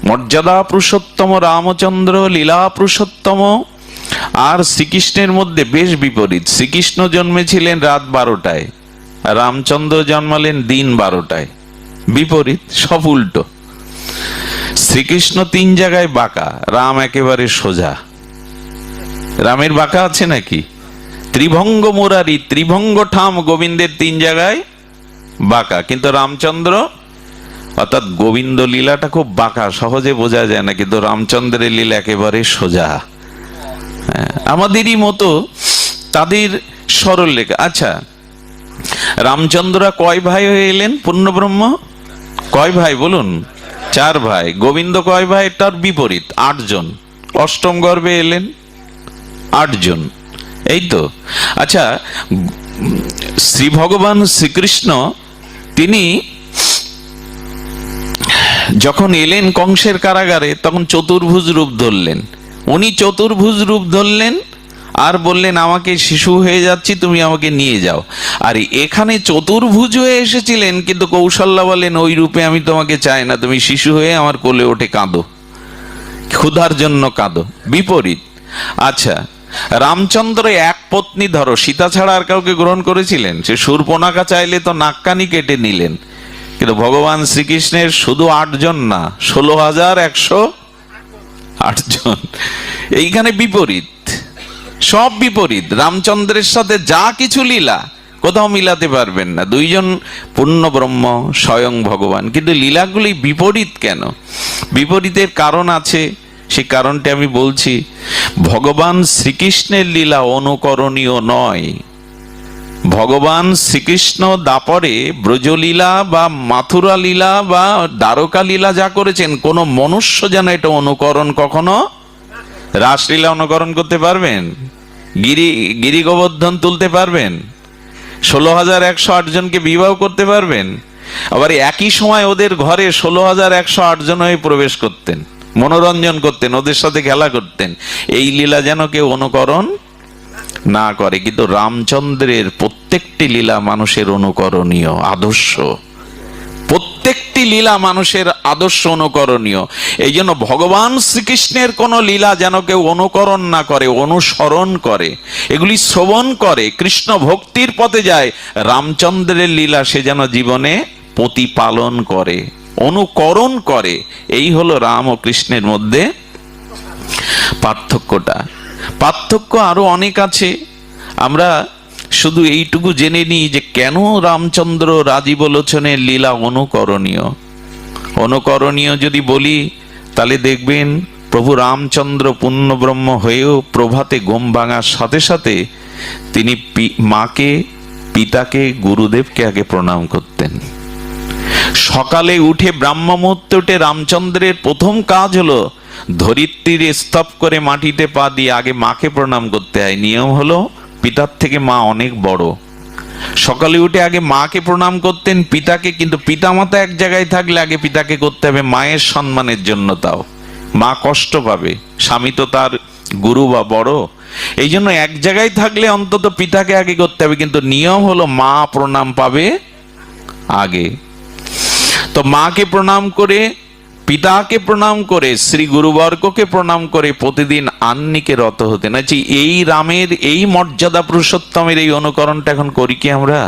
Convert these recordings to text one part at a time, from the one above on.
মর্যাদা পুরুষোত্তম রামচন্দ্র লীলা পুরুষোত্তম, আর শ্রীকৃষ্ণের মধ্যে বেশ বিপরীত। শ্রীকৃষ্ণ জন্মেছিলেন রাত 12টায়, রামচন্দ্র জন্মালেন দিন 12টায়। বিপরীত, সব উল্টো। শ্রীকৃষ্ণ 3 জায়গায় বাঁকা, রাম একেবারে সোজা। রামের বাঁকা আছে নাকি? ত্রিভঙ্গ মুরারি, ত্রিভঙ্গ ঠাম, গোবিন্দের 3 জায়গায় বাঁকা। কিন্তু রামচন্দ্র অর্থাৎ গোবিন্দ লীলাটা খুব বাঁকা, সহজে বোঝা যায় না, কিন্তু রামচন্দ্রের লীলা একেবারে সোজা। আমাদেরই মতো তাদের সরল লেখা। আচ্ছা, রামচন্দ্র কয় ভাই হয়ে এলেন? পূর্ণব্রহ্ম কয় ভাই বলুন? 4 ভাই। গোবিন্দ কয় ভাই? তার বিপরীত, 8 জন। অষ্টম গর্ভে এলেন 8 জন, এই তো। আচ্ছা, শ্রী ভগবান শ্রীকৃষ্ণ তিনি যখন এলেন কংসের কারাগারে, তখন চতুর্ভুজ রূপ ধরলেন। উনি চতুর্ভুজ রূপ ধরলেন আর বললেন, আমাকে শিশু হয়ে যাচ্ছি, তুমি আমাকে নিয়ে যাও। আর এখানে চতুর্ভুজ হয়ে এসেছিলেন, কিন্তু কৌশল্যা বলেন, ওই রূপে আমি তোমাকে চাই না, তুমি শিশু হয়ে আমার কোলে ওঠে কাঁদো, ক্ষুধার জন্য কাঁদো। বিপরীত। আচ্ছা, রামচন্দ্র এক পত্নী ধরো, সীতা ছাড়া আর কাউকে গ্রহণ করেছিলেন? সে শূর্পণখা চাইলে তো নাককানি কেটে নিলেন। কিন্তু ভগবান শ্রীকৃষ্ণের শুধু 8 জন না, 16,108 জন। এইখানে বিপরীত, সব বিপরীত। রামচন্দ্রের সাথে যা কিছু লীলা কোথাও মিলাতে পারবেন না। 2 জন পূর্ণ ব্রহ্ম, স্বয়ং ভগবান, কিন্তু লীলাগুলি বিপরীত কেন? বিপরীতের কারণ আছে, সেই কারণটা আমি বলছি। ভগবান শ্রীকৃষ্ণের লীলা অনুকরণীয় নয়। ভগবান শ্রীকৃষ্ণ দাপরে ব্রজলীলা বা মাথুরা লীলা বা দ্বারকা লীলা যা করেছেন, কোন মনুষ্য যেন এটা অনুকরণ কখনো। রাসলীলা অনুকরণ করতে পারবেন? গিরি গোবর্ধন তুলতে পারবেন? 16,108 জনকে বিবাহ করতে পারবেন? আবার একই সময় ওদের ঘরে 16,108 জন হয়ে প্রবেশ করতেন, মনোরঞ্জন করতেন, ওদের সাথে খেলা করতেন। এই লীলা যেন কেউ অনুকরণ না করে। কিন্তু রামচন্দ্রের প্রত্যেকটি লীলা মানুষের অনুকরণীয় আদর্শ, প্রত্যেকটি লীলা মানুষের আদর্শ অনুকরণীয়। এই জন্য ভগবান শ্রীকৃষ্ণের কোন লীলা যেন কেউ অনুকরণ না করে, অনুসরণ করে, এগুলি শ্রবণ করে, কৃষ্ণ ভক্তির পথে যায়। রামচন্দ্রের লীলা সে যেন জীবনে প্রতিপালন করে, অনুকরণ করে। এই হলো রাম ও কৃষ্ণের মধ্যে পার্থক্যটা। পার্থক্য আরো অনেক আছে, আমরা শুধু এইটুকু জেনে নিই যে কেন রামচন্দ্র রাজীব লোচনের লীলা অনুকরণীয়। অনুকরণীয় যদি বলি, তাহলে দেখবেন প্রভু রামচন্দ্র পূর্ণব্রহ্ম হয়েও প্রভাতে ঘুম ভাঙার সাথে সাথে তিনি মাকে, পিতাকে, গুরুদেবকে আগে প্রণাম করতেন। সকালে উঠে ব্রাহ্ম মুহূর্তে উঠে রামচন্দ্রের প্রথম কাজ হলো ধরিত্রীর স্তব করে মাটিতে পা দিয়ে আগে মাকে প্রণাম করতে হয়। নিয়ম হলো পিতার থেকে মা অনেক বড়। সকালে উঠে আগে মাকে প্রণাম করতেন, পিতাকে, কিন্তু পিতামাতা এক জায়গায় থাকলে আগে পিতাকে করতে হবে, মায়ের সম্মানের জন্য। তাও মা কষ্ট পাবে, স্বামী তো তার গুরু বা বড়। এই জন্য এক জায়গায় থাকলে অন্তত পিতাকে আগে করতে হবে, কিন্তু নিয়ম হলো মা প্রণাম পাবে আগে। তো মাকে প্রণাম করে, পিতাকে প্রণাম করে, শ্রী গুরুবর্গকে প্রণাম করে প্রতিদিন আন্নিকে রত হতেন। আচ্ছা, এই রামের এই মর্যাদা পুরুষোত্তমের এই অনুকরণটা এখন করি কি আমরা?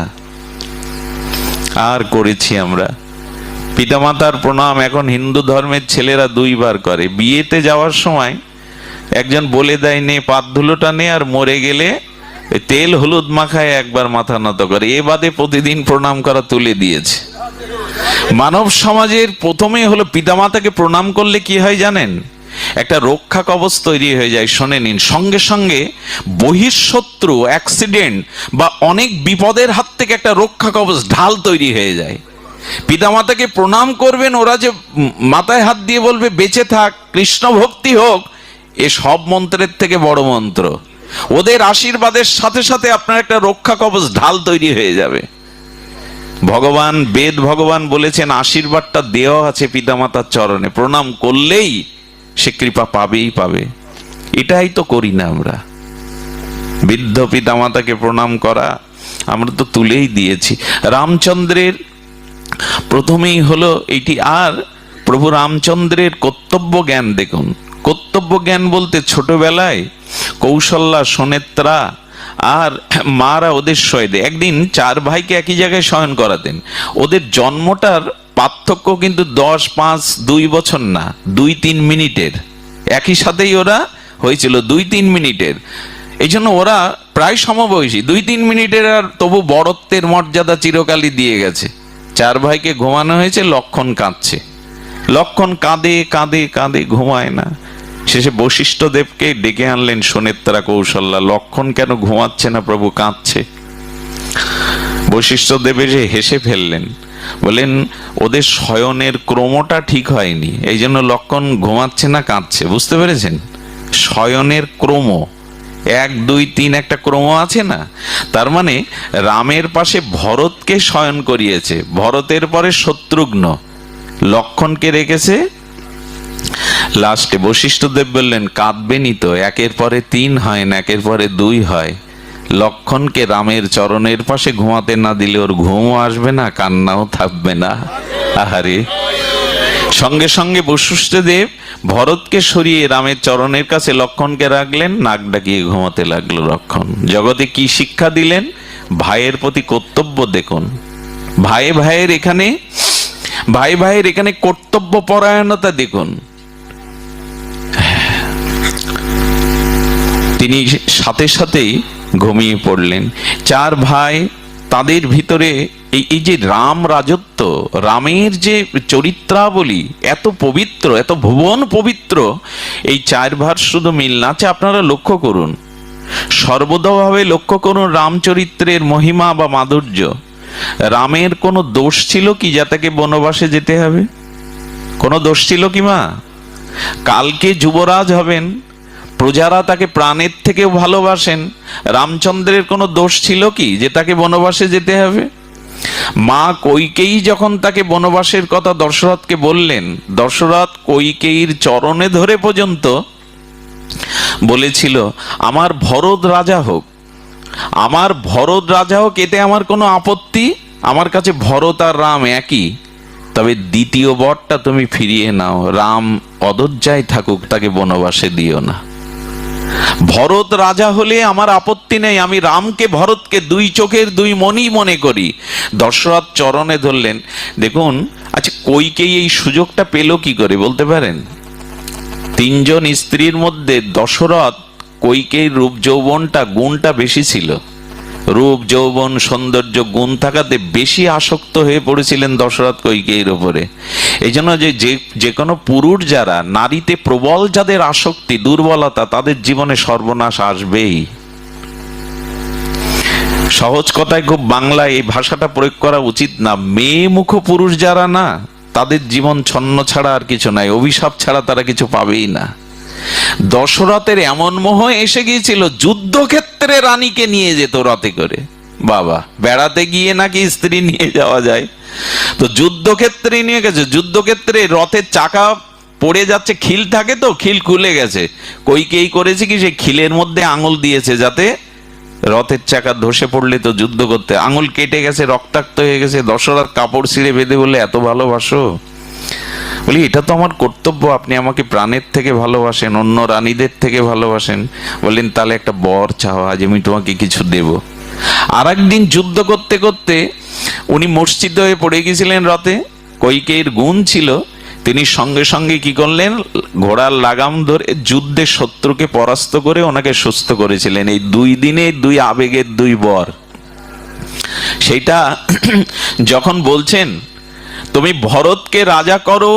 আর করেছি আমরা? পিতামাতার প্রণাম এখন হিন্দু ধর্মের ছেলেরা 2 বার করে। বিয়েতে যাওয়ার সময় একজন বলে দেয়, নে পাত ধুলোটা নে, আর মরে গেলে তেল হলুদ মাখায় একবার মাথা নত করে। এ বাদে প্রতিদিন প্রণাম করা তুলে দিয়েছে। মানব সমাজের প্রথমে হলো পিতামাতাকে প্রণাম করলে কি হয় জানেন? একটা রক্ষা কবচ তৈরি হয়ে যায়। শোনে নিন, সঙ্গে সঙ্গে বহিঃশত্রু, অ্যাক্সিডেন্ট বা অনেক বিপদের হাত থেকে একটা রক্ষা কবচ, ঢাল তৈরি হয়ে যায়। পিতামাতাকে প্রণাম করবেন, ওরা যে মাথায় হাত দিয়ে বলবে বেঁচে থাক, কৃষ্ণ ভক্তি হোক, এ সব মন্ত্রের থেকে বড় মন্ত্র। ওদের আশীর্বাদের সাথে সাথে আপনার একটা রক্ষা কবচ, ঢাল তৈরি হয়ে যাবে। ভগবান, বেদ ভগবান বলেছেন আশীর্বাদটা দেওয়া আছে পিতামাতার চরণে, প্রণাম করলেই সে কৃপা পাবেই পাবে। এটাই তো করি না আমরা। বৃদ্ধ পিতামাতাকে প্রণাম করা আমরা তো তুলেই দিয়েছি। রামচন্দ্রের প্রথমেই হলো এইটি। আর প্রভু রামচন্দ্রের কর্তব্য জ্ঞান দেখুন। কর্তব্য জ্ঞান বলতে ছোটবেলায় কৌশল্যা, সুনেত্রা আর মারা ওদের শোয়ে একদিন 4 ভাইকে একই জায়গায় শয়ন করাতেন। ওদের জন্মটার পার্থক্য কিন্তু 10, 5, 2 বছর না, 2-3 মিনিটের। একই সাথেই ওরা হয়েছিল 2-3 মিনিটের। এই জন্য ওরা প্রায় সমবয়সী, 2-3 মিনিটের, আর তবু বড়ত্বের মর্যাদা চিরকালই দিয়ে গেছে। 4 ভাইকে ঘুমানো হয়েছে, লক্ষণ কাঁদছে। লক্ষণ কাঁদে কাঁদে কাঁদে, ঘুমায় না। শেষে বশিষ্ঠ দেবকে ডেকে আনলেন সুনেত্রা, কৌশল্যা। লক্ষণ কেন ঘুমাচ্ছে না প্রভু, কাঁদছে। বশিষ্ঠ দেব এসে হেসে ফেললেন, বলেন ওদের শয়নের ক্রমটা ঠিক হয়নি, এই জন্য লক্ষণ ঘুমাচ্ছে না, কাঁদছে। বুঝতে পেরেছেন? শয়নের ক্রম 1, 2, 3 একটা ক্রম আছে না? তার মানে রামের পাশে ভরতকে শয়ন করিয়েছে, ভরতের পরে শত্রুঘ্ন, লক্ষণকে রেখেছে লাস্টে। বশিষ্ঠদেব বললেন কাঁদবেনই তো, 1-এর পরে 3 হয় না, 1-এর পরে 2 হয়। লক্ষণকে রামের চরণের পাশে ঘুমাতে না দিলে ওর ঘুমও আসবে না, কান্নাও থাকবে না। আহারে! সঙ্গে সঙ্গে বশিষ্ঠদেব ভরতকে সরিয়ে রামের চরণের কাছে লক্ষণকে রাখলেন, নাক ডাকিয়ে ঘুমাতে লাগলো লক্ষণ। জগতে কি শিক্ষা দিলেন? ভাইয়ের প্রতি কর্তব্য দেখুন। ভাই ভাইয়ের এখানে কর্তব্য পরায়ণতা দেখুন। তিনি সাথে সাথেই ঘুমিয়ে পড়লেন। 4 ভাই, তাদের ভিতরে এই যে রাম রাজত্ব, রামের যে চরিত্রাবলী এত পবিত্র, এত ভুবন পবিত্র, এই 4 ভার শুধু মিল না আছে। আপনারা লক্ষ্য করুন, সর্বদাভাবে লক্ষ্য করুন রামচরিত্রের মহিমা বা মাধুর্য। রামের কোনো দোষ ছিল কি যা তাকে বনবাসে যেতে হবে? কোনো দোষ ছিল কি মা? কালকে যুবরাজ হবেন, প্রজারা তাকে প্রাণের থেকেও ভালোবাসেন। রামচন্দ্রের কোনো দোষ ছিল কি যে তাকে বনবাসে যেতে হবে? মা কইকেয়ী যখন তাকে বনবাসের কথা দশরথকে বললেন, দশরথ কইকেয়ীর চরণে ধরে পর্যন্ত বলেছিল আমার ভরত রাজা হোক, আমার ভরত রাজা হোক, এতে আমার কোনো আপত্তি, আমার কাছে ভরত আর রাম একই। তবে দ্বিতীয় বরটা তুমি ফিরিয়ে নাও, রাম অযোধ্যায় থাকুক, তাকে বনবাসে দিও না। ভরত রাজা হলে আমার আপত্তি নেই, আমি রামকে ভরতকে 2 চোখের 2 মণি মনে করি। দশরথ চরণে ধরলেন। দেখুন, আচ্ছা কইকেয়ী এই সুযোগটা পেল কি করে বলতে পারেন? 3 জন স্ত্রীর মধ্যে দশরথ কইকেয়ীর রূপ যৌবনটা, গুণটা বেশি ছিল। রূপ যৌবন সৌন্দর্য গুণ থাকাতে বেশি আসক্ত হয়ে পড়েছিলেন দশরথ কইকেয়ীর উপরে। এই জন্য যে কোনো পুরুষ যারা নারীতে প্রবল, যাদের আসক্তি, দুর্বলতা, তাদের জীবনে সর্বনাশ আসবেই। সহজ কথায় খুব বাংলায় এই ভাষাটা প্রয়োগ করা উচিত না। মেয়ে মুখ পুরুষ যারা না, তাদের জীবন ছন্ন ছাড়া আর কিছু নাই, অভিশাপ ছাড়া তারা কিছু পাবেই না। দশরথের এমন মোহ এসে গিয়েছিল, যুদ্ধক্ষেত্রে রানীকে নিয়ে যেত রথে করে। বাবা, বেড়াতে গিয়ে নাকি স্ত্রী নিয়ে যাওয়া যায়, তো যুদ্ধক্ষেত্রে নিয়ে গেছে। যুদ্ধক্ষেত্রে রথের চাকা পড়ে যাচ্ছে, খিল থাকে তো, খিল খুলে গেছে। কইকেয়ী করেছে কি, সে খিলের মধ্যে আঙুল দিয়েছে যাতে রথের চাকা ধসে পড়লে তো যুদ্ধ করতে, আঙুল কেটে গেছে, রক্তাক্ত হয়ে গেছে। দশরথ কাপড় ছিঁড়ে বেঁধে বলে এত ভালোবাসো? বলি এটা তো আমার কর্তব্য, আপনি আমাকে প্রাণের থেকে ভালোবাসেন, অন্য রানীদের থেকে ভালোবাসেন। বললেন তাহলে একটা বর চাও, আজ আমি তোমাকে কিছু দেব। আর একদিন যুদ্ধ করতে করতে উনি মূর্ছিত হয়ে পড়ে গেছিলেন রথে। কইকেয়ীর গুণ ছিল, তিনি সঙ্গে সঙ্গে কি করলেন, ঘোড়ার লাগাম ধরে যুদ্ধে শত্রুকে পরাস্ত করে ওনাকে সুস্থ করেছিলেন। এই 2 দিনে 2 আবেগের 2 বর। সেটা যখন বলছেন তুমি ভরতকে রাজা করো,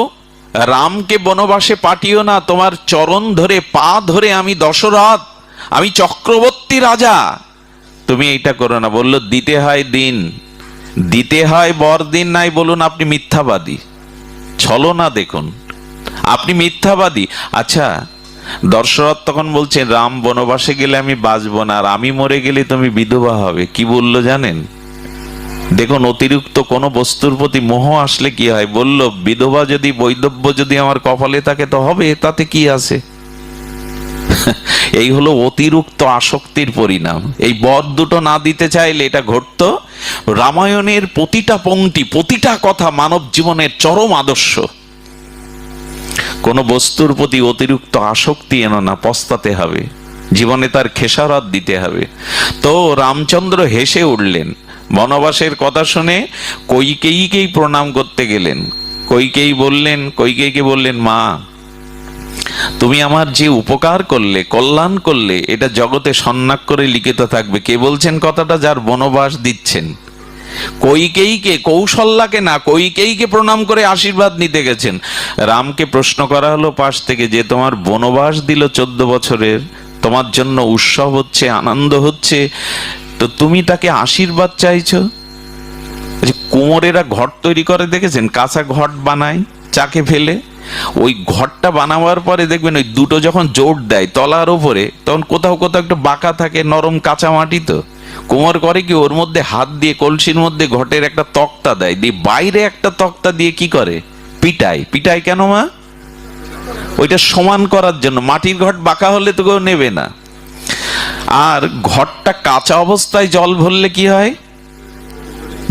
রামকে বনবাসে পাঠিও না, তোমার চরণ ধরে পা ধরে আমি দশরথ, আমি চক্রবর্তী রাজা, তুমি এইটা করো না। বলল দিতে হয় দিন, দিতে হয় বর দিন, নাই বলুন আপনি মিথ্যাবাদী। ছলো না, দেখুন আপনি মিথ্যাবাদী। আচ্ছা, দশরথ তখন বলছেন রাম বনবাসে গেলে আমি বাঁচবো না, আর আমি মরে গেলে তুমি বিধবা হবে। কি বললো জানেন? দেখুন, অতিরিক্ত কোনো বস্তুর প্রতি মোহ আসলে কি হয়। বলল বিধবা যদি, বৈধব্য যদি আমার কপালে থাকে তো হবে, তাতে কি আছে? এই হলো অতিরিক্ত আসক্তির পরিণাম। এই বর দুটো না দিতে চাইলে এটা ঘটতো। রামায়ণের প্রতিটা পংক্তি, প্রতিটা কথা মানব জীবনের চরম আদর্শ। কোনো বস্তুর প্রতি অতিরিক্ত আসক্তি এনো না, পস্তাতে হবে, জীবনে তার খেসারত দিতে হবে। তো রামচন্দ্র হেসে উঠলেন, বনবাসের কথা শুনে কইকেয়ীকেই প্রণাম করতে গেলেন। কইকেয়ীকে বললেন, মা তুমি আমার যে উপকার করলে, কল্যাণ করলে, এটা জগতে সন্ন্যাক লিখিত থাকবে। কে বলছেন কথাটা? যার বনবাস দিচ্ছেন। কইকেয়ীকে, কৌশল্যাকে না, কইকেয়ীকে প্রণাম করে আশীর্বাদ নিতে গেছেন। রামকে প্রশ্ন করা হলো পাশ থেকে, যে তোমার বনবাস দিল 14 বছরের, তোমার জন্য উৎসব হচ্ছে, আনন্দ হচ্ছে, তো তুমি তাকে আশীর্বাদ চাইছো? কুমোরেরা ঘট তৈরি করে দেখেছেন? কাঁচা ঘট বানায় চাকে ফেলে। ওই ঘরটা বানাবার পরে দেখবেন ওই দুটো যখন জোর দেয় তলার উপরে, তখন কোথাও কোথাও একটু বাঁকা থাকে, নরম কাঁচা মাটি। তো কুমোর করে কি, ওর মধ্যে হাত দিয়ে কলসির মধ্যে ঘটের একটা তক্তা দেয়, দিয়ে বাইরে একটা তক্তা দিয়ে কি করে, পিটায়। কেন মা? ওইটা সমান করার জন্য। মাটির ঘট বাঁকা হলে তো কেউ নেবে না। আর ঘরটা কাঁচা অবস্থায় জল ভরলে কি হয়?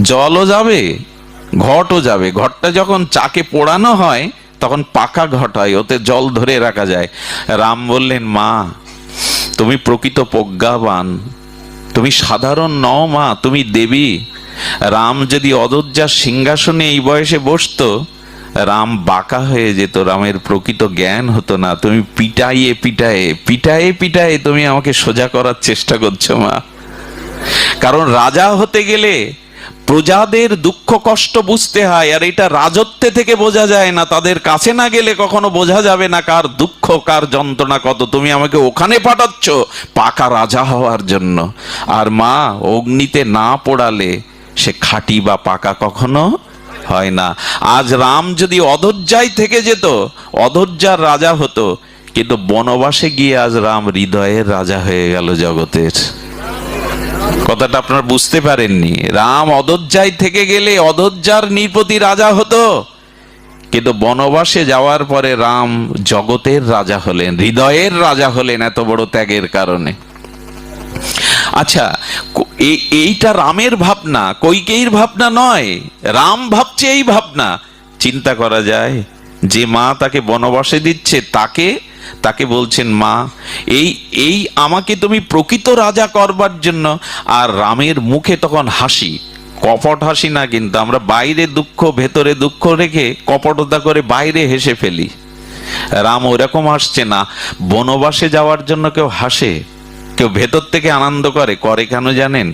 জলও যাবে, ঘটও যাবে। ঘরটা যখন চাকে পোড়ানো হয় তখন পাকা ঘট হয়, ওতে জল ধরে রাখা যায়। রাম বললেন, মা তুমি প্রকৃত প্রজ্ঞাবান, তুমি সাধারণ নও মা, তুমি দেবী। রাম যদি অযোধ্যার সিংহাসনে এই বয়সে বসতো, রাম বাঁকা হয়ে যেত, রামের প্রকৃত জ্ঞান হতো না। তুমি পিটায়ে তুমি আমাকে সোজা করার চেষ্টা করছো মা। কারণ রাজা হতে গেলে প্রজাদের দুঃখ কষ্ট বুঝতে হয়, আর এটা রাজত্বে থেকে বোঝা যায় না। তাদের কাছে না গেলে কখনো বোঝা যাবে না কার দুঃখ, কার যন্ত্রণা কত। তুমি আমাকে ওখানে পাঠাচ্ছ পাকা রাজা হওয়ার জন্য। আর মা, অগ্নিতে না পোড়ালে সে খাঁটি বা পাকা কখনো হয় না। আজ রাম যদি অযোধ্যায় থেকে যেত, অযোধ্যার রাজা হতো, কিন্তু বনবাসে গিয়ে আজ রাম হৃদয়ের রাজা হয়ে গেল জগতের। কথাটা আপনারা বুঝতে পারেননি। রাম অযোধ্যায় থেকে গেলে অযোধ্যার নৃপতি রাজা হতো, কিন্তু বনবাসে যাওয়ার পরে রাম জগতের রাজা হলেন, হৃদয়ের রাজা হলেন, এত বড় ত্যাগের কারণে। আচ্ছা, এইটা রামের ভাবনা, কইকেয়ীর ভাবনা নয়। রাম ভাবছে এই ভাবনা। চিন্তা করা যায় যে মা তাকে বনবাসে দিচ্ছে, তাকে বলছেন, মা এই আমাকে তুমি প্রকৃত রাজা করবার জন্য। আর রামের মুখে তখন হাসি, কপট হাসি না, কিন্তু আমরা বাইরে দুঃখ ভেতরে দুঃখ রেখে কপটতা করে বাইরে হেসে ফেলি। রাম ওরকম হাসছে না। বনবাসে যাওয়ার জন্য কেউ হাসে, কেউ ভেতর থেকে আনন্দ করে কেন জানেন?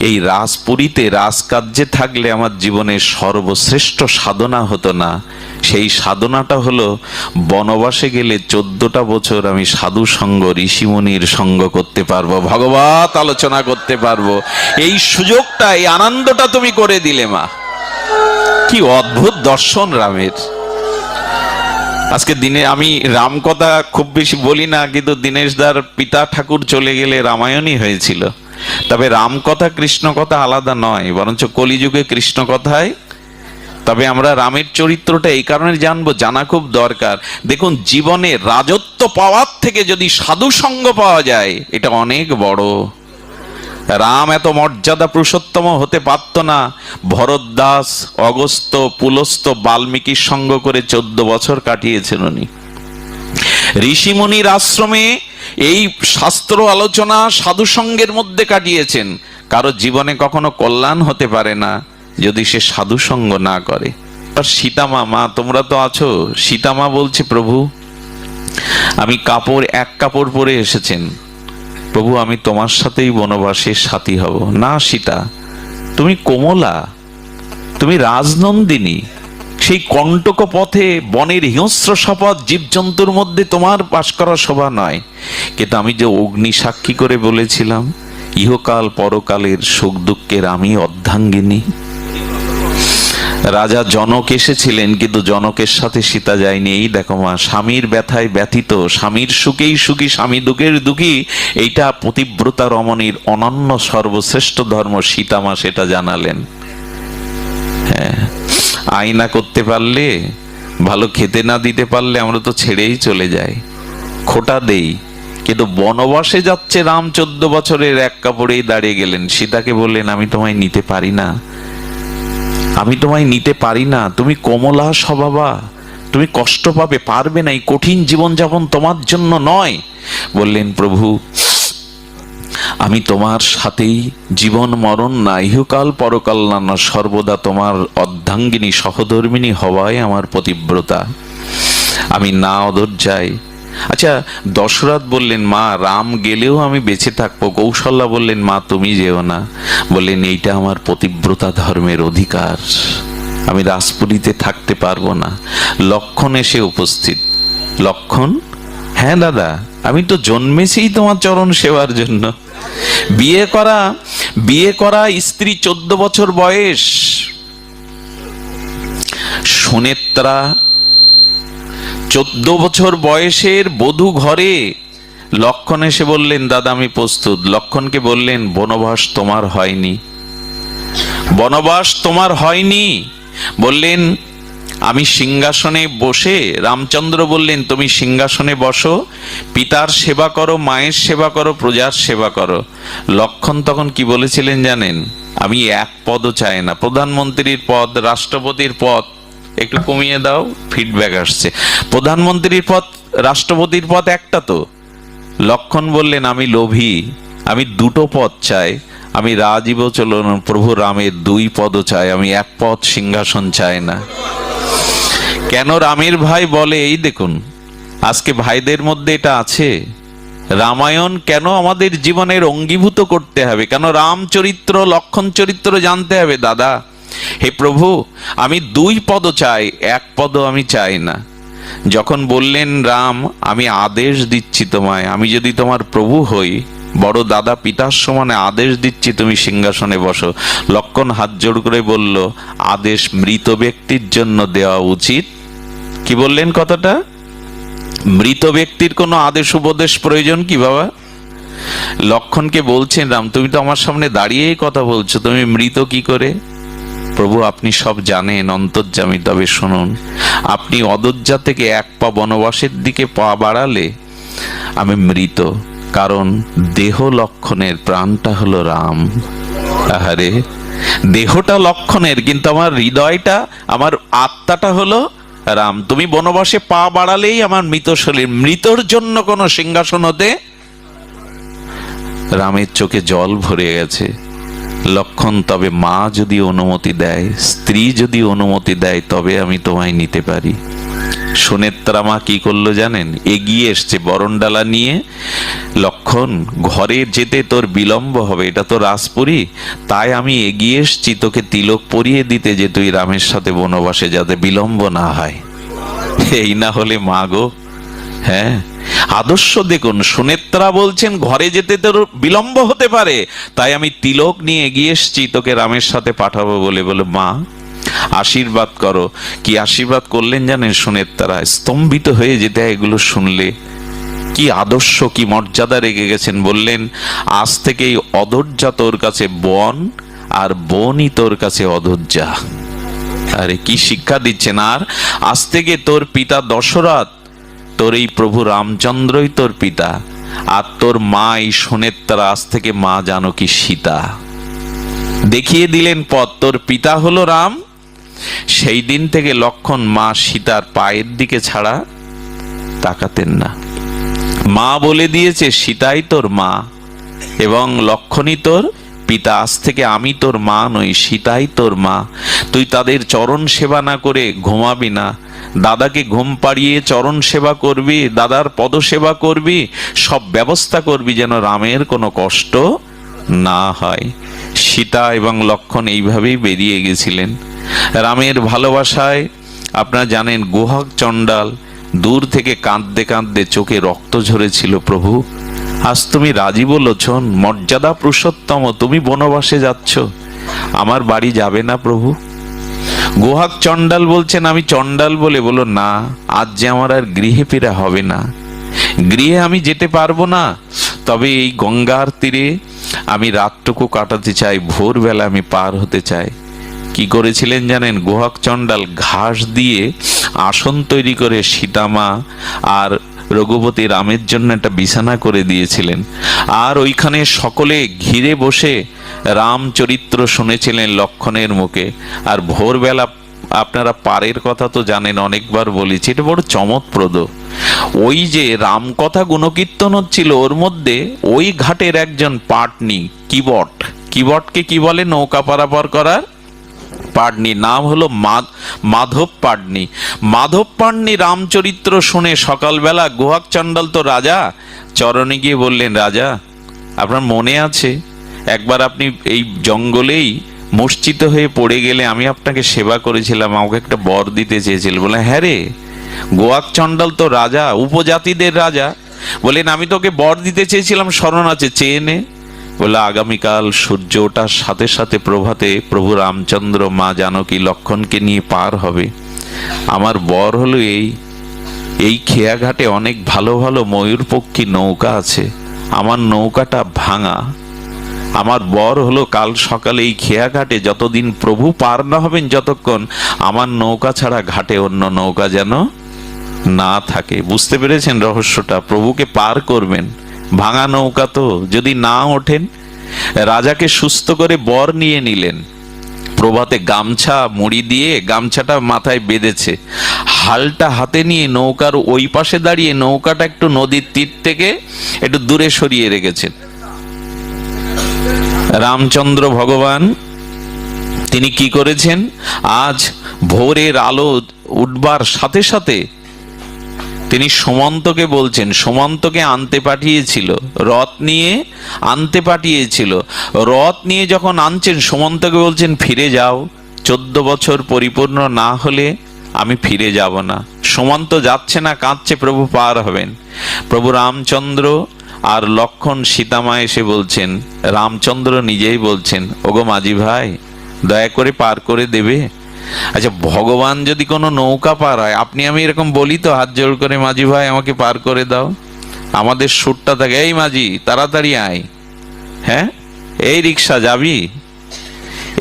এই রাজপুরীতে রাজকার্যে থাকলে আমার জীবনের সর্বশ্রেষ্ঠ সাধনা হতো না। সেই সাধনাটা হলো বনবাসে গেলে 14টা বছর আমি সাধু সঙ্গ, ঋষিমুনির সঙ্গ করতে পারবো, ভগবত আলোচনা করতে পারবো। এই সুযোগটা, এই আনন্দটা তুমি করে দিলে মা। কি অদ্ভুত দর্শন রামের। আজকে দিনে আমি রাম কথা খুব বেশি বলি না, কিন্তু দীনেশ দার পিতা ঠাকুর চলে গেলে রামায়ণই হয়েছিল। তবে রাম কথা কৃষ্ণ কথা আলাদা নয়, বরঞ্চ কলিযুগে কৃষ্ণ কথায়। তবে আমরা রামের চরিত্রটা এই কারণে জানবো, জানা খুব দরকার। দেখুন, জীবনে রাজত্ব পাওয়ার থেকে যদি সাধু সঙ্গ পাওয়া যায়, এটা অনেক বড়। রাম এত মর্যাদা পুরুষোত্তম হতে পারত না। ভরতদাস, অগস্ত্য, পুলস্ত্য, বাল্মীকির সঙ্গ করে 14 বছর কাটিয়েছেন উনি। ঋষিমুনির আশ্রমে এই শাস্ত্র আলোচনা সাধু সঙ্গের মধ্যে কাটিয়েছেন। কারো জীবনে কখনো কল্যাণ হতে পারে না যদি সে সাধু সঙ্গ না করে। সীতামা, মা তোমরা তো আছো, সীতামা বলছে, প্রভু আমি এক কাপড় পরে এসেছেন, প্রভু আমি তোমার সাথেই বনবাসের সাথী হব। না সীতা, তুমি কোমলা, তুমি রাজনন্দিনী, সেই কণ্টক পথে বনের হিংস্র শপথ জীবজন্তুর মধ্যে তোমার বাস করা শোভা নয়। কিন্তু আমি যে অগ্নি সাক্ষী করে বলেছিলাম, ইহকাল পরকালের সুখ দুঃখের আমি অর্ধাঙ্গিনী। রাজা জনক এসেছিলেন, কিন্তু জনকের সাথে সীতা যায়নি। এই দেখো মা, স্বামীর ব্যথায় ব্যথিত, স্বামীর সুখেই সুখী, স্বামী দুঃখের দুঃখী, এইটা পতিব্রতা রমণীর অনন্য সর্বশ্রেষ্ঠ ধর্ম। সীতামা সেটা জানালেন। হ্যাঁ, আয়না করতে পারলে, ভালো খেতে না দিতে পারলে আমরা তো ছেড়েই চলে যাই, খোটা দেই। কিন্তু বনবাসে যাচ্ছে রাম, 14 বছরের এক কাপড়েই দাঁড়িয়ে গেলেন। সীতাকে বললেন, আমি তোমায় নিতে পারি না, আমি তোমায় নিতে পারি না, তুমি কোমলা স্বভাবা, তুমি কষ্ট পাবে, পারবে না, এই কঠিন জীবনযাপন তোমার জন্য নয়। বললেন, প্রভু আমি তোমার সাথেই জীবন মরণ না, ইহকাল পরকাল না, সর্বদা তোমার অর্ধাঙ্গিনী সহধর্মিনী হওয়াই আমার পতিব্রতা, আমি না অধৈর্যায়। আচ্ছা, দশরথ বললেন, মা রাম গেলেও আমি বেঁচে থাকবো। কৌশল্যা বললেন, মা তুমি যেও না। বললেন, এইটা আমার পতিব্রতা ধর্মের অধিকার, আমি রাজপুরীতে থাকতে পারবো না। লক্ষণ এসে উপস্থিত। লক্ষণ, হ্যাঁ দাদা, আমি তো জন্মেছি তোমার চরণ সেবার জন্য। বিয়ে করা স্ত্রী 14 বছর বয়স। সুনেত্রা 14 বছর বয়সের বধূ ঘরে। লক্ষণ এসে বললেন, দাদা আমি প্রস্তুত। লক্ষণকে বললেন, বনবাস তোমার হয়নি, বনবাস তোমার হয়নি। বললেন, আমি সিংহাসনে বসে। রামচন্দ্র বললেন, তুমি সিংহাসনে বসো, পিতার সেবা করো, মায়ের সেবা করো, প্রজার সেবা করো। লক্ষণ তখন কি বলেছিলেন জানেন? আমি এক পদও চাই না, প্রধানমন্ত্রীর পদ, রাষ্ট্রপতির পদ। একটু কমিয়ে দাও, ফিডব্যাক আসছে। প্রধানমন্ত্রীর পদ, রাষ্ট্রপতির পদ একটা তো। লক্ষণ বললেন, আমি লোভী, আমি দুটো পদ চাই, আমি রাজীব চলন প্রভু রামের 2 পদও চাই, আমি এক পদ সিংহাসন চাই না। কেন রামের ভাই বলে, এই দেখুন আজকে ভাইদের মধ্যে এটা আছে। রামায়ণ কেন আমাদের জীবনের অঙ্গীভূত করতে হবে? কেন রাম চরিত্র, লক্ষণ চরিত্র জানতে হবে? দাদা, হে প্রভু আমি 2 পদও চাই, এক পদও আমি চাই না। যখন বললেন রাম, আমি আদেশ দিচ্ছি তোমায়, আমি যদি তোমার প্রভু হই, বড় দাদা পিতার সমানে আদেশ দিচ্ছি তুমি সিংহাসনে বসো। লক্ষণ হাত জোড় করে বলল, আদেশ মৃত ব্যক্তির জন্য দেওয়া উচিত। কি বললেন কথাটা? মৃত ব্যক্তির কোনো আদেশ উপদেশ প্রয়োজন কি বাবা? লক্ষণকে বলছেন, রাম তুমি তো আমার সামনে দাঁড়িয়েই কথা বলছো, তুমি মৃত কি করে? প্রভু আপনি সব জানেন, অন্তর্যামী, তবে শুনুন, আপনি অযোধ্যা থেকে 1 পা বনবাসের দিকে পা বাড়ালে আমি মৃত, কারণ দেহ লক্ষণের, প্রাণটা হলো রাম। আহারে, দেহটা লক্ষণের, কিন্তু আমার হৃদয়টা, আমার আত্মাটা হলো রাম। তুমি বনবাসে পা বাড়ালেই আমার মৃত শরীর, মৃতর জন্য কোনো সিংহাসন হতে। রামের চোখে জল ভরে গেছে। লক্ষণ, তবে মা যদি অনুমতি দেয়, স্ত্রী যদি অনুমতি দেয়, তবে আমি তোমায় নিতে পারি। সুনেত্রা মা কি করলো জানেন? এগিয়ে এসছে বরণডালা নিয়ে। লক্ষণ, ঘরে যেতে তোর বিলম্ব হবে, এটা তো রাজপুরী, তাই আমি এগিয়ে এসছি তোকে তিলক পরিয়ে দিতে, যে তুই রামের সাথে বনবাসে যাতে বিলম্ব না হয়। এই না হলে মা গো, হ্যাঁ আদর্শ দেখুন। সুনেত্রা বলছেন ঘরে যেতে তোর বিলম্ব হতে পারে, তাই আমি তিলক নিয়ে এগিয়ে এসছি তোকে রামের সাথে পাঠাবো বলে। বলে, মা আশীর্বাদ করো। কি আশীর্বাদ করলেন জানেন? সুনেত্রা স্তম্ভিত হয়ে যেতে এগুলো শুনলে। কি আদর্শ, কি মর্যাদা রেখে গেছেন। বললেন, আজ থেকে এই অধৈর্যা তোর কাছে বন, আর বনই তোর কাছে অধৈর্যা। আরে কি শিক্ষা দিচ্ছেন! আর আজ থেকে তোর পিতা দশরথ, তোর এই প্রভু রামচন্দ্রই তোর পিতা, আর তোর মা এই সুনেত্রা, আজ থেকে মা জানকী সীতা। দেখিয়ে দিলেন পথ, তোর পিতা হলো রাম। সেই দিন থেকে লক্ষণ মা সীতার পায়ের দিকে ছাড়া তাকাতেন না। মা বলে দিয়েছে, সীতাই তোর মা এবং লক্ষণই তোর পিতা। আজ থেকে আমি তোর মা নই, সীতাই তোর মা। তুই তাদের চরণ সেবা না করে ঘুমাবি না, দাদাকে ঘুম পাড়িয়ে চরণ সেবা করবি, দাদার পদ সেবা করবি, সব ব্যবস্থা করবি যেন রামের কোনো কষ্ট না হয়। সীতা এবং লক্ষণ এইভাবেই বেরিয়ে গেছিলেন রামের ভালোবাসায়। আপনারা জানেন, গুহক চণ্ডাল দূর থেকে কাঁদতে কাঁদতে চোখে রক্ত ঝরেছিল। প্রভু আজ তুমি রাজীব লোচন, মর্যাদা পুরুষোত্তম, তুমি বনবাসে যাচ্ছ, আমার বাড়ি যাবে না প্রভু? গুহক চণ্ডাল বলছেন, আমি চণ্ডাল বলে? বলো না, আজ যে আমার আর গৃহে ফেরা হবে না, গৃহে আমি যেতে পারবো না, তবে এই গঙ্গার তীরে আমি রাতটুকু কাটাতে চাই, ভোরবেলা আমি পার হতে চাই। কি করেছিলেন জানেন? গুহক চণ্ডাল ঘাস দিয়ে আসন তৈরি করে সীতামা আর রঘুপতি রামের জন্য একটা বিছানা করে দিয়েছিলেন, আর ওইখানে সকলে ঘিরে বসে রাম চরিত্র শুনেছিলেন লক্ষণের মুখে। আর ভোরবেলা আপনারা পারের কথা তো জানেন, অনেকবার বলেছি, এটা বড় চমৎপ্রদ। ওই যে রামকথা গুণকীর্তন হচ্ছিল, ওর মধ্যে ওই ঘাটের একজন পাটনি, কিবট, কিবটকে কি বলে, নৌকা পারাপার করার পাটনি, নাম হলো মাধব পাটনি। মাধব পাটনি রামচরিত্র শুনে সকালবেলা গুহাক চণ্ডাল তো রাজা চরণে গিয়ে বললেন, রাজা আপনার মনে আছে একবার আপনি এই জঙ্গলেই মূর্ছিত হয়ে পড়ে গেলে আমি আপনাকে সেবা করেছিলাম, আমাকে একটা বর দিতে চেয়েছিল। বলে, হ্যাঁ রে, গোয়াক চণ্ডাল তো রাজা, উপজাতিদের রাজা। বলেন, আমি তোকে বর দিতে চেয়েছিলাম, স্মরণ আছে, চেয়ে নে। বলে, আগামীকাল সূর্য ওঠার সাথে সাথে প্রভাতে প্রভু রামচন্দ্র, মা জানকী, লক্ষণকে নিয়ে পার হবে। আমার বর হলো এই খেয়াঘাটে অনেক ভালো ভালো ময়ূরপক্ষী নৌকা আছে, আমার নৌকাটা ভাঙা। আমার বর হলো কাল সকালে এই খেয়াঘাটে যতদিন প্রভু পার না হবেন, যতক্ষণ আমার নৌকা ছাড়া ঘাটে অন্য নৌকা যেন না থাকে। বুঝতে পেরেছেন রহস্যটা? প্রভুকে পার করবেন, ভাঙা নৌকা তো, যদি না ওঠেন। রাজাকে সুস্থ করে বর নিয়ে নিলেন, প্রভাতে গামছা মুড়ি দিয়ে গামছাটা মাথায় বেঁধেছে, হালটা হাতে নিয়ে নৌকার ওই পাশে দাঁড়িয়ে নৌকাটা একটু নদীর তীর থেকে একটু দূরে সরিয়ে রেখেছেন। রামচন্দ্র ভগবান তিনি কি করেছেন, আজ ভোরের আলো উঠবার সাথে সাথে তিনি সুমন্তকে বলছেন, সুমন্তকে আনতে পাঠিয়েছিল, রথ নিয়ে আনতে পাঠিয়েছিল। রথ নিয়ে যখন আনছেন, সুমন্তকে বলছেন, ফিরে যাও, 14 বছর পরিপূর্ণ না হলে আমি ফিরে যাব না। সুমন্ত যাচ্ছে না, কাঁদছে, প্রভু পার হবেন। প্রভু রামচন্দ্র আর লক্ষণ সীতামা এসে বলছেন, রামচন্দ্র নিজেই বলছেন, ওগো মাঝি ভাই, দয়া করে পার করে দেবে। আচ্ছা, ভগবান যদি কোনো নৌকা পার হয়, আপনি আমি এরকম বলি তো হাত জোড় করে, মাঝি ভাই আমাকে পার করে দাও। আমাদের সুরটা থাকে, এই মাঝি তাড়াতাড়ি আয়, হ্যাঁ, এই রিক্সা যাবি।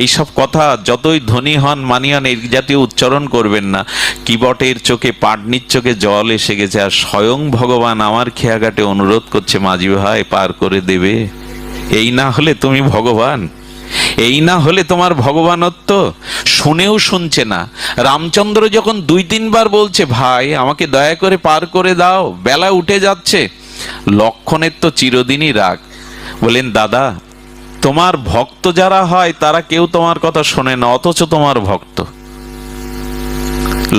এইসব কথা যতই ধনী হন মানিয়ান এই জাতীয় উচ্চারণ করবেন না। কিবটের চোখে, পাটনির চোখে জল এসে গেছে, আর স্বয়ং ভগবান আমার খেয়াঘাটে অনুরোধ করছে, মাঝি ভাই পার করে দেবে। এই না হলে তুমি ভগবান, এই না হলে তোমার ভগবানত্ব। শুনেও শুনছে না। রামচন্দ্র যখন 2-3 বার বলছে, ভাই আমাকে দয়া করে পার করে দাও, বেলা উঠে যাচ্ছে, লক্ষণের তো চিরদিনই রাগ। বলেন, দাদা তোমার ভক্ত যারা হয় তারা কেউ তোমার কথা শোনে না, অথচ তোমার ভক্ত।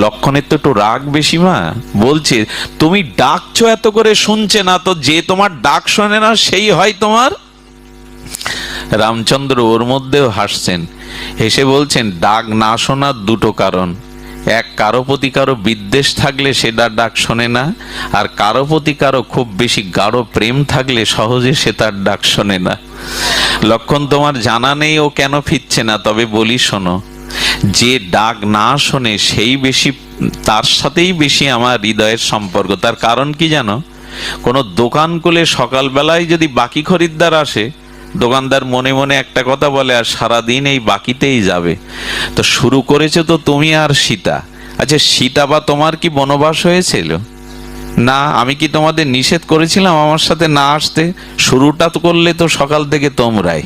লক্ষণের তো একটু রাগ বেশি। মা বলছে, তুমি ডাকছো এত করে, শুনছে না তো, যে তোমার ডাক শোনে না সেই হয় তোমার। রামচন্দ্র ওর মধ্যেও হাসছেন, হেসে বলছেন, ডাক না শোনার 2টো কারণ। এক, কারো প্রতি কারো বিদ্বেষ থাকলে সে তার ডাক শোনে না, আর কারো প্রতি কারো খুব বেশি গাঢ় প্রেম থাকলে সহজে সে তার ডাক শোনে না। লক্ষণ, তোমার জানা নেই ও কেন ফিরছে না, তবে বলি শোনো, যে ডাক না শোনে সেই বেশি, তার সাথেই বেশি আমার হৃদয়ের সম্পর্ক। তার কারণ কি জানো? কোনো দোকান খুলে সকালবেলায় যদি বাকি খরিদ্দার আসে, দোকানদার মনে মনে একটা কথা বলে, আর সারাদিন এই বাকিতেই যাবে। তো শুরু করেছে তো তুমি আর সীতা। আচ্ছা, সীতা বা তোমার কি বনবাস হয়েছিল? না। আমি কি তোমাদের নিষেধ করেছিলাম আমার সাথে না আসতে? শুরুটা তো করলে তো সকাল থেকে তোমরাই।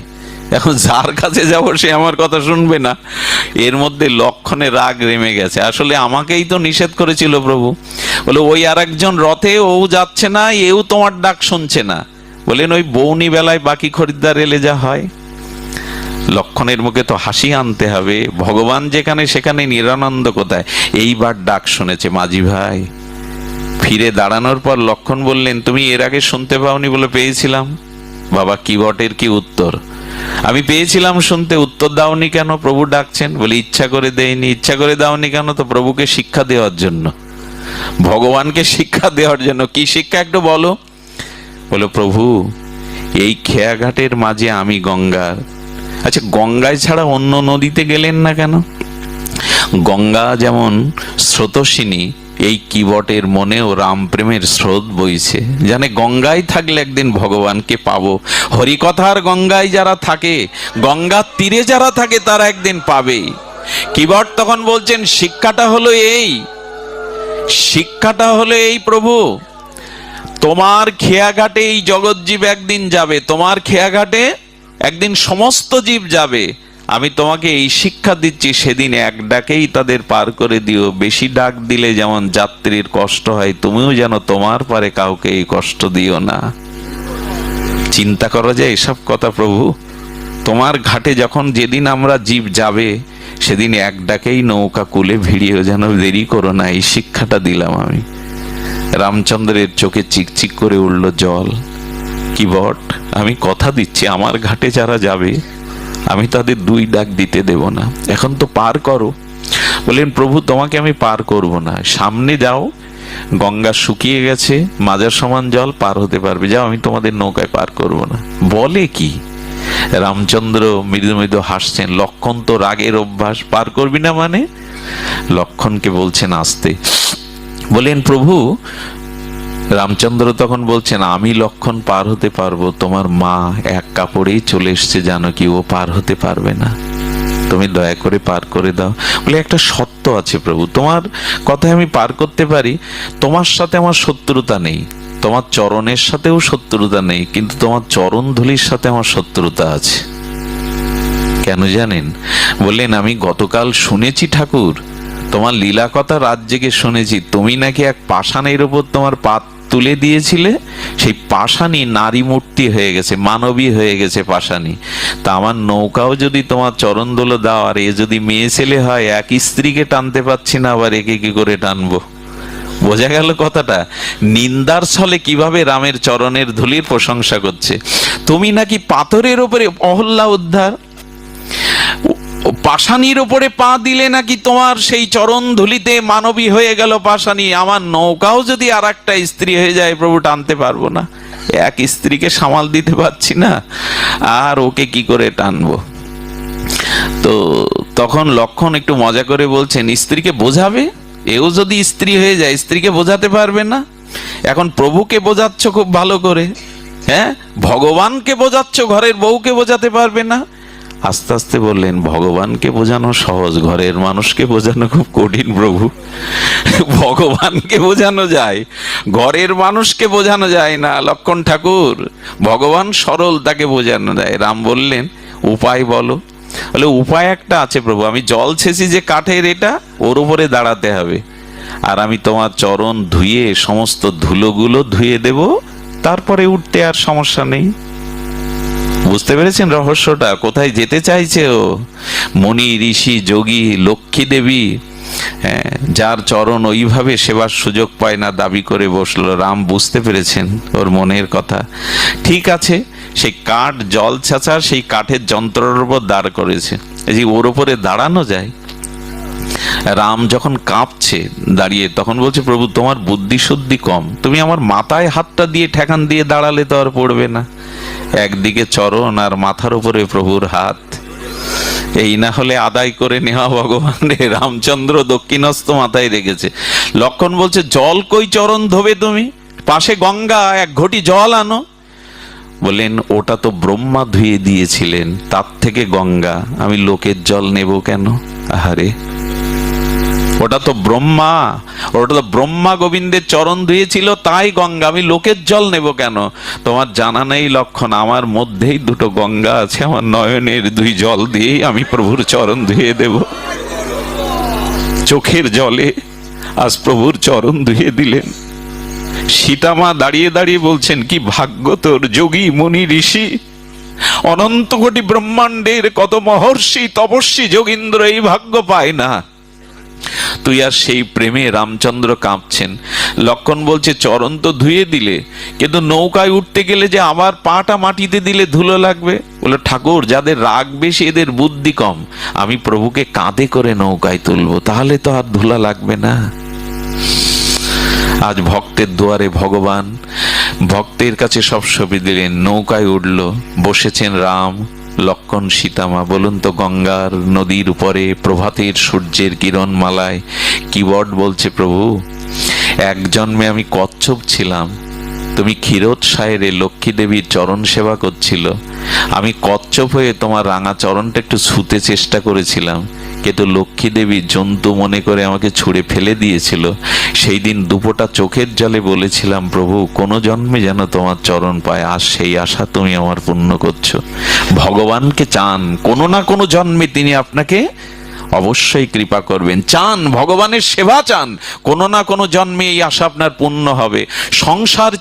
এখন যার কাছে যাবো সে আমার কথা শুনবে না। এর মধ্যে লক্ষণে রাগ রেমে গেছে, আসলে আমাকেই তো নিষেধ করেছিল প্রভু। বলে, ওই আর একজন রথে, ও যাচ্ছে না, এও তোমার ডাক শুনছে না। বলেন, ওই বৌনি বেলায় বাকি খরিদ্দার এলে যা হয়। লক্ষণের মুখে তো হাসি আনতে হবে, ভগবান যেখানে সেখানে নিরানন্দ কোথায়। এইবার ডাক শুনেছে, মাঝি ভাই। ফিরে দাঁড়ানোর পর লক্ষণ বললেন, তুমি এর আগে শুনতে পাওনি? বলে, পেয়েছিলাম। বাবা, কিবটের কি উত্তর? আমি পেয়েছিলাম শুনতে, উত্তর দাওনি কেন? প্রভু ডাকছেন। বলে, ইচ্ছা করে দেয়নি। ইচ্ছা করে দাওনি কেন? তো প্রভুকে শিক্ষা দেওয়ার জন্য, ভগবানকে শিক্ষা দেওয়ার জন্য। কি শিক্ষা একটু বলো? বলো, প্রভু এই খেয়াঘাটের মাঝে আমি গঙ্গার। আচ্ছা, গঙ্গায় ছাড়া অন্য নদীতে গেলেন না কেন? গঙ্গা যেমন স্রোতস্বিনী, এই কিবটের মনেও রাম প্রেমের স্রোত বইছে। জানে গঙ্গায় থাকলে একদিন ভগবানকে পাবো। হরিকথার গঙ্গায় যারা থাকে, গঙ্গার তীরে যারা থাকে, তারা একদিন পাবেই। কিবট তখন বলছেন, শিক্ষাটা হলো এই, শিক্ষাটা হলো এই, প্রভু তোমার খেয়াঘাটে এই জগৎ জীব একদিন যাবে, তোমার খেয়াঘাটে একদিন সমস্ত জীব যাবে। আমি তোমাকে এই শিক্ষা দিচ্ছি, সেদিন এক ডাকেই তাদের পার করে দিও। বেশি ডাক দিলে যেমন যাত্রীর কষ্ট হয়, তুমিও যেন তোমার পারে কাউকে এই কষ্ট দিও না। চিন্তা করা যায় এসব কথা প্রভু। তোমার ঘাটে যখন যেদিন আমরা জীব যাবে, সেদিন এক ডাকেই নৌকা কুলে ভিড়িয়েও যেন দেরি করো না, এই শিক্ষাটা দিলাম আমি। রামচন্দ্রের চোখে চিকচিক করে উঠল জল। কি বট, আমি কথা দিচ্ছি আমার ঘাটে যারা যাবে আমি তাদের দুই ডাক দিতে দেব না। এখন তো পার করো। বললেন প্রভু তোমাকে আমি পার করব না, সামনে যাও, গঙ্গা শুকিয়ে গেছে, মাজার সমান জল, পার হতে পারবে, যাও, আমি তোমাদের নৌকায় পার করব না। বলে কি? রামচন্দ্র মৃদু মৃদু হাসছেন। লক্ষণ তো রাগের অভ্যাস, পার করবি না মানে? লক্ষণকে বলছেন আসতে। বলেন প্রভু, রামচন্দ্র তখন বলছেন আমি লক্ষণ পার হতে পারবো, তোমার মা এক কাপড়েই চলে এসছে জানকী, ও পার হতে পারবে না, তুমি দয়া করে পার করে দাও। বলে একটা সত্য আছে প্রভু, তোমার কথায় আমি পার করতে পারি, তোমার সাথে আমার শত্রুতা নেই, তোমার চরণের সাথেও শত্রুতা নেই, কিন্তু তোমার চরণ ধুলির সাথে আমার শত্রুতা আছে। কেন জানেন? বললেন আমি গতকাল শুনেছি ঠাকুর, তোমার লীলা কথা রাত জেগে শুনেছি, তুমি নাকি এক পাষাণের উপর তোমার পা তুলে দিয়েছিলে, সেই পাষাণী নারী মূর্তি হয়ে গেছে, মানবী হয়ে গেছে পাষাণী। তা আমার নৌকাও যদি তোমার চরণ ধুলো দাও, আর এ যদি মেয়ে ছেলে হয়, এক স্ত্রীকে টানতে পারছি না, আবার একে কি করে টানবো? বোঝা গেল কথাটা। নিন্দার ছলে কিভাবে রামের চরণের ধুলির প্রশংসা করছে। তুমি নাকি পাথরের উপরে অহল্যা উদ্ধার, পাষাণীর উপরে পা দিলে নাকি তোমার সেই চরণ ধুলিতে মানবী হয়ে গেল পাষাণী। আমার নৌকাও যদি আর একটা স্ত্রী হয়ে যায় প্রভু, টানতে পারবো না, এক স্ত্রীকে সামাল দিতে পারছি না, আর ওকে কি করে টানবো? তো তখন লক্ষণ একটু মজা করে বলছেন, স্ত্রীকে বোঝাবে, এও যদি স্ত্রী হয়ে যায় স্ত্রীকে বোঝাতে পারবে না? এখন প্রভুকে বোঝাচ্ছ খুব ভালো করে, হ্যাঁ, ভগবানকে বোঝাচ্ছ, ঘরের বউকে বোঝাতে পারবে না? আস্তে আস্তে বললেন, ভগবানকে বোঝানো সহজ, ঘরের মানুষকে বোঝানো খুব কঠিন প্রভু। ভগবানকে বোঝানো যায়, ঘরের মানুষকে বোঝানো যায় না লক্ষণ ঠাকুর। ভগবান সরল, তাকে বোঝানো যায়। রাম বললেন উপায় বলো। বলে উপায় একটা আছে প্রভু, আমি জল ছেঁচি যে কাঠের, এটা ওর উপরে দাঁড়াতে হবে, আর আমি তোমার চরণ ধুয়ে সমস্ত ধুলোগুলো ধুয়ে দেব, তারপরে উঠতে আর সমস্যা নেই। বুঝতে পেরেছেন রহস্যটা? কোথায় যেতে চাইছে ও? মুনি ঋষি যোগী লক্ষ্মী দেবী, যার চরণ ওইভাবে সেবার সুযোগ পায় না, দাবি করে বসলো। রাম বুঝতে পেরেছেন ওর মনের কথা। ঠিক আছে, সেই কাঠ জল ছাঁচার সেই কাঠের যন্ত্রের উপর দাঁড় করেছে, এই যে ওর উপরে দাঁড়ানো যায়। রাম যখন কাঁপছে দাঁড়িয়ে, তখন বলছে প্রভু তোমার বুদ্ধি শুদ্ধি কম, তুমি আমার মাথায় হাতটা দিয়ে ঠেকান দিয়ে দাঁড়ালে তো আর পড়বে না। একদিকে চরণ আর মাথার উপরে প্রভুর হাত, এই না হলে আদায় করে নেওয়া ভগবান রে। রামচন্দ্র দক্ষিণস্থ মাথায় রেখেছে। লক্ষণ বলছে জল কই চরণ ধোবে তুমি? পাশে গঙ্গা, এক ঘটি জল আনো। বললেন ওটা তো ব্রহ্মা ধুয়ে দিয়েছিলেন, তার থেকে গঙ্গা, আমি লোকের জল নেব কেন? আহারে, ওটা তো ব্রহ্মা গোবিন্দের চরণ ধুয়েছিল, তাই গঙ্গা, আমি লোকের জল নেব কেন? তোমার জানা নেই লক্ষণ, আমার মধ্যেই দুটো গঙ্গা আছে, আমার নয়নের দুই জল দিয়েই আমি প্রভুর চরণ ধুয়ে দেব। চোখের জলে আজ প্রভুর চরণ ধুয়ে দিলেন। সীতামা দাঁড়িয়ে দাঁড়িয়ে বলছেন কি ভাগ্য তোর, যোগী মুনি ঋষি, অনন্ত কোটি ব্রহ্মাণ্ডের কত মহর্ষি তপস্বী যোগীন্দ্র এই ভাগ্য পায় না। তুই আর সেই প্রেমে রামচন্দ্র কাঁপছেন। লক্ষণ বলছে চরণ তো ধুয়ে দিলে, কিন্তু নৌকায় উঠতে গেলে যে আবার পাটা মাটিতে দিলে ধুলো লাগবে। বলে ঠাকুর যাদের রাগ বেশি এদের বুদ্ধি কম, আমি প্রভুকে কাঁধে করে নৌকায় তুলবো, তাহলে তো আর ধুলা লাগবে না। আজ ভক্তের দুয়ারে ভগবান, ভক্তের কাছে সব ছবি দিলেন। নৌকায় উঠল, বসেছেন রাম লক্ষণ সীতামা। বলুন তো, গঙ্গার নদীর উপরে প্রভাতের সূর্যের কিরণ মালায় কিবট বলছে প্রভু এক জন্মে আমি কচ্ছপ ছিলাম, তুমি ক্ষীরোৎসাহের লক্ষ্মী দেবীর চরণ সেবা করছিল, আমি কচ্ছপ হয়ে তোমার রাঙা চরণটা একটু ছুতে চেষ্টা করেছিলাম, কিন্তু লক্ষ্মী দেবী জন্তু মনে করে আমাকে ছুঁড়ে ফেলে দিয়েছিল। সেই দিন দুপোটা চোখের জলে বলেছিলাম, প্রভু কোনো জন্মে যেন তোমার চরণ পায়, আর সেই আশা তুমি আমার পূর্ণ করছো। ভগবানকে চান, কোনো না কোনো জন্মে তিনি আপনাকে অবশ্যই কৃপা করবেন। চান, ভগবানের সেবা চান, কোনো না কোনো জন্মে এই আশা আপনার পূর্ণ হবে। সংসার